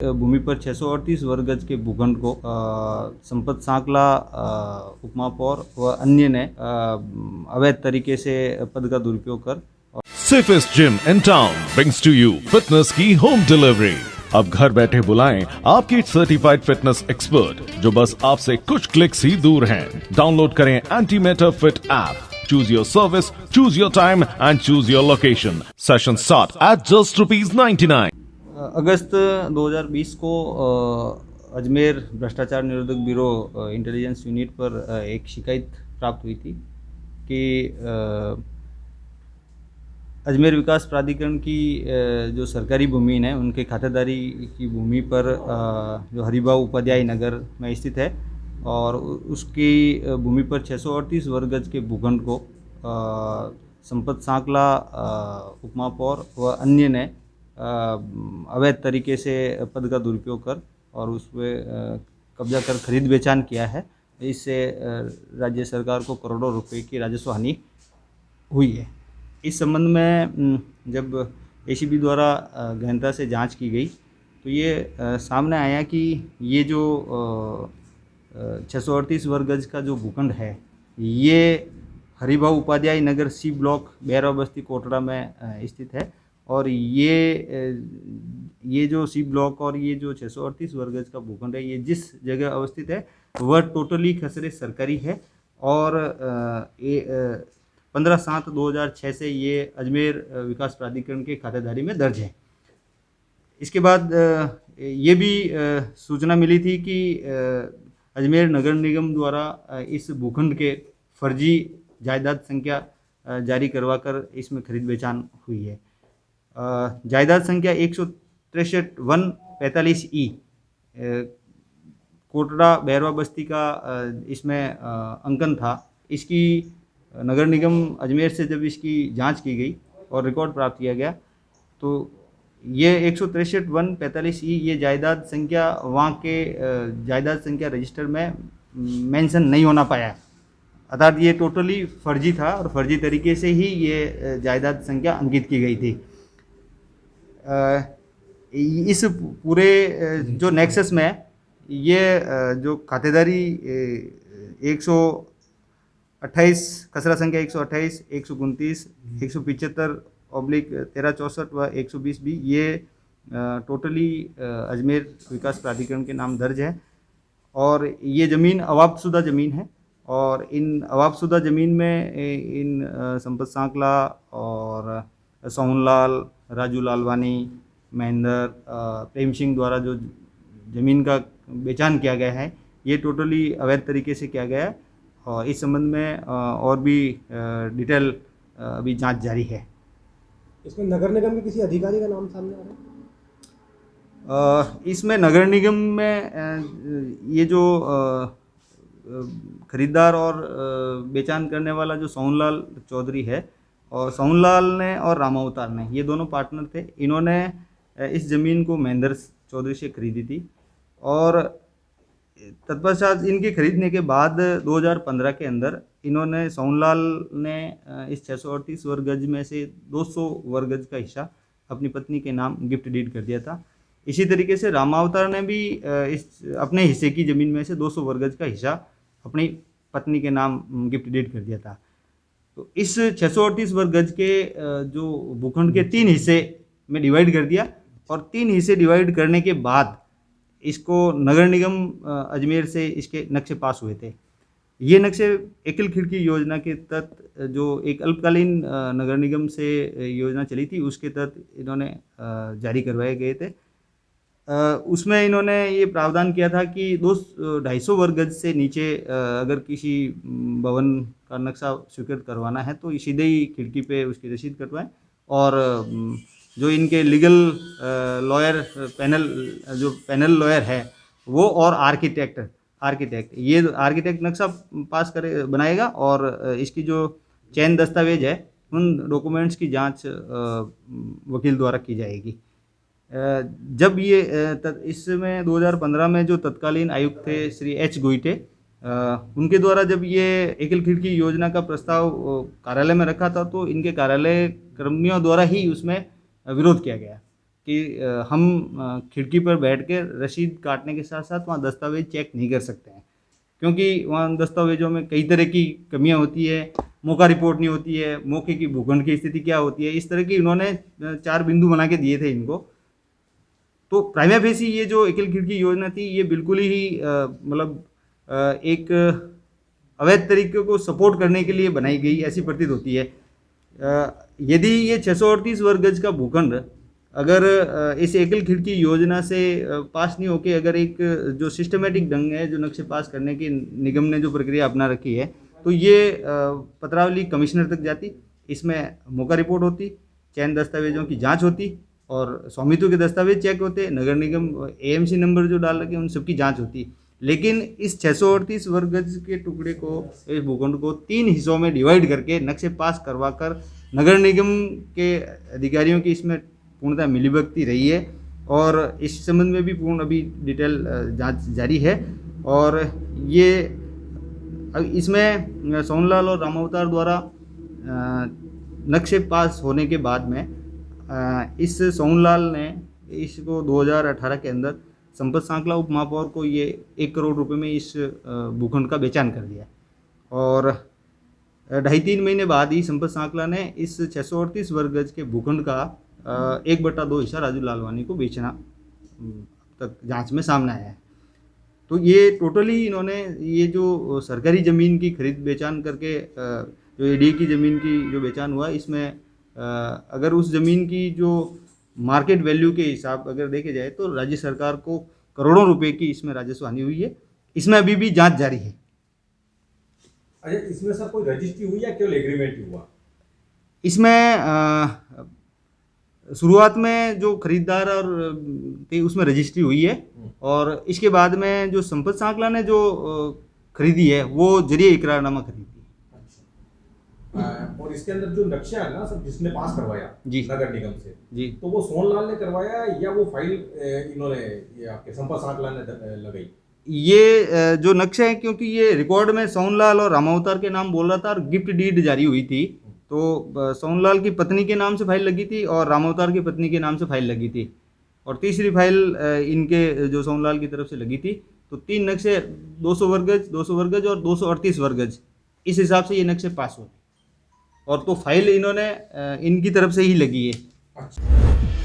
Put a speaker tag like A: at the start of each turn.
A: भूमि पर 638 वर्ग गज के भूखंड को संपत सांकला उपमहापौर व अन्य ने अवैध तरीके से पद का दुरुपयोग कर
B: Safest gym in town brings to you fitness की home delivery। अब घर बैठे बुलाएं आपकी सर्टिफाइड फिटनेस एक्सपर्ट जो बस आपसे कुछ क्लिक्स ही दूर हैं। डाउनलोड करें antimatter fit app. Choose your service, choose your time and choose your location. Sessions start at just ₹99।
A: अगस्त 2020 को अजमेर भ्रष्टाचार निरोधक ब्यूरो इंटेलिजेंस यूनिट पर एक शिकायत प्राप्त हुई थी कि अजमेर विकास प्राधिकरण की जो सरकारी भूमि है उनके खातेदारी की भूमि पर जो हरिभाऊ उपाध्याय नगर में स्थित है और उसकी भूमि पर 638 वर्ग गज के भूखंड को संपत सांकला उपमहापौर व अन्य ने अवैध तरीके से पद का दुरुपयोग कर और उस पर कब्जा कर खरीद बेचान किया है। इससे राज्य सरकार को करोड़ों रुपए की राजस्व हानि हुई है। इस संबंध में जब एसीबी द्वारा गहनता से जांच की गई तो ये सामने आया कि ये जो 638 वर्ग गज का जो भूखंड है ये हरिभाऊ उपाध्याय नगर सी ब्लॉक बैरवा बस्ती कोटड़ा में स्थित है और ये जो सी ब्लॉक और ये जो 638 वर्ग गज का भूखंड है ये जिस जगह अवस्थित है वह टोटली खसरे सरकारी है और 15/7/2006 से ये अजमेर विकास प्राधिकरण के खातेदारी में दर्ज है। इसके बाद ये भी सूचना मिली थी कि अजमेर नगर निगम द्वारा इस भूखंड के फर्जी जायदाद संख्या जारी करवाकर इसमें खरीद बेचान हुई है। जायदाद संख्या 163/145E कोटड़ा बैरवा बस्ती का इसमें अंकन था। इसकी नगर निगम अजमेर से जब इसकी जांच की गई और रिकॉर्ड प्राप्त किया गया तो ये 163/145E ये जायदाद संख्या वहाँ के जायदाद संख्या रजिस्टर में मेंशन नहीं होना पाया, अर्थात ये टोटली फर्जी था और फर्जी तरीके से ही ये जायदाद संख्या अंकित की गई थी। इस पूरे जो नेक्सस में ये जो खातेदारी 128 खसरा संख्या 128, 129, 175/1364 व 120 भी ये टोटली अजमेर विकास प्राधिकरण के नाम दर्ज है और ये ज़मीन अवाप्तशुदा ज़मीन है और इन अवाप्तशुदा ज़मीन में इन संपत सांकला और सोहनलाल, राजू लालवानी, महेंद्र, प्रेम सिंह द्वारा जो ज़मीन का बेचान किया गया है ये टोटली अवैध तरीके से किया गया है और इस संबंध में और भी डिटेल अभी जांच जारी है।
C: इसमें नगर निगम के किसी अधिकारी का नाम सामने आ रहा है?
A: इसमें नगर निगम में ये जो खरीदार और बेचान करने वाला जो सोहनलाल चौधरी है और सोहनलाल ने और रामावतार ने ये दोनों पार्टनर थे। इन्होंने इस ज़मीन को महेंद्र चौधरी से खरीदी थी और तत्पश्चात इनके खरीदने के बाद 2015 के अंदर इन्होंने सोहनलाल ने इस 638 वर्ग गज में से 200 वर्ग गज का हिस्सा अपनी पत्नी के नाम गिफ्ट डीड कर दिया था। इसी तरीके से रामावतार ने भी इस अपने हिस्से की ज़मीन में से 200 वर्ग गज का हिस्सा अपनी पत्नी के नाम गिफ्ट डीड कर दिया था। तो इस 638 वर्ग गज के जो भूखंड के 3 हिस्से में डिवाइड कर दिया और 3 हिस्से डिवाइड करने के बाद इसको नगर निगम अजमेर से इसके नक्शे पास हुए थे। ये नक्शे एकल खिड़की योजना के तहत जो एक अल्पकालीन नगर निगम से योजना चली थी उसके तहत इन्होंने जारी करवाए गए थे। उसमें इन्होंने ये प्रावधान किया था कि 250 वर्ग गज से नीचे अगर किसी भवन का नक्शा स्वीकृत करवाना है तो सीधे ही खिड़की पे उसकी रसीद कटवाएं और जो इनके लीगल लॉयर पैनल लॉयर है वो और आर्किटेक्ट ये आर्किटेक्ट नक्शा पास करे बनाएगा और इसकी जो चयन दस्तावेज है उन डॉक्यूमेंट्स की जांच वकील द्वारा की जाएगी। जब ये इसमें 2015 में जो तत्कालीन आयुक्त थे श्री एच गोइटे उनके द्वारा जब ये एकल खिड़की योजना का प्रस्ताव कार्यालय में रखा था तो इनके कार्यालय कर्मियों द्वारा ही उसमें विरोध किया गया कि हम खिड़की पर बैठ के रसीद काटने के साथ साथ वहाँ दस्तावेज चेक नहीं कर सकते हैं, क्योंकि वहाँ दस्तावेजों में कई तरह की कमियां होती है, मौका रिपोर्ट नहीं होती है, मौके की भूखंड की स्थिति क्या होती है, इस तरह की इन्होंने 4 बिंदु बना के दिए थे इनको। तो प्राइमा फेसी ये जो एकल खिड़की योजना थी ये बिल्कुल ही मतलब एक अवैध तरीके को सपोर्ट करने के लिए बनाई गई ऐसी प्रतीत होती है। यदि ये 638 वर्ग गज का भूखंड अगर इस एकल खिड़की योजना से पास नहीं होके अगर एक जो सिस्टमेटिक ढंग है जो नक्शे पास करने की निगम ने जो प्रक्रिया अपना रखी है, तो ये पत्रावली कमिश्नर तक जाती, इसमें मौका रिपोर्ट होती, चयन दस्तावेजों की जांच होती और स्वामित्व के दस्तावेज चेक होते, नगर निगम एएमसी नंबर जो डाल रखे उन सबकी जांच होती। लेकिन इस 638 वर्ग गज के टुकड़े को, इस भूखंड को 3 हिस्सों में डिवाइड करके नक्शे पास करवा कर नगर निगम के अधिकारियों की इसमें पूर्णतः मिलीभगती रही है और इस संबंध में भी पूर्ण अभी डिटेल जांच जारी है। और ये इसमें सोनलाल और रामावतार द्वारा नक्शे पास होने के बाद में इस सोनलाल ने इसको 2018 के अंदर संपत सांकला उप महापौर को ये 1 करोड़ रुपए में इस भूखंड का बेचान कर दिया और 2.5-3 महीने बाद ही संपत सांकला ने इस 638 वर्ग गज के भूखंड का 1/2 हिस्सा राजू लालवानी को बेचना तक जांच में सामने आया है। तो ये टोटली इन्होंने ये जो सरकारी ज़मीन की खरीद बेचान करके जो एडीए की ज़मीन की जो बेचान हुआ, इसमें अगर उस ज़मीन की जो मार्केट वैल्यू के हिसाब अगर देखे जाए तो राज्य सरकार को करोड़ों रुपए की इसमें राजस्व हानि हुई है। इसमें अभी भी जांच जारी है।
D: अच्छा, इसमें सर कोई रजिस्ट्री हुई या केवल एग्रीमेंट ही हुआ?
A: इसमें शुरुआत में जो खरीदार और थी उसमें रजिस्ट्री हुई है और इसके बाद में जो संपत सांकला ने जो खरीदी है वो जरिए इकरारनामा खरीदी।
D: और इसके अंदर जो नक्शा है ना सर, जिसने पास करवाया
A: जी
D: नगर निगम से
A: जी,
D: तो वो सोनलाल ने करवाया या वो फाइल इन्होंने ये आपके संपत सांकला ने लगाई?
A: ये जो नक्शा है, क्योंकि ये रिकॉर्ड में सोनलाल और रामावतार के नाम बोल रहा था और गिफ्ट डीड जारी हुई थी, तो सोनलाल की पत्नी के नाम से फाइल लगी थी और रामावतार की पत्नी के नाम से फाइल लगी थी और तीसरी फाइल इनके जो सोनलाल की तरफ से लगी थी। तो 3 नक्शे 200 वर्ग गज, 200 वर्ग गज और 238 वर्ग गज, इस हिसाब से ये नक्शे पास होते और तो फाइल इन्होंने इनकी तरफ से ही लगी है।
D: अच्छा।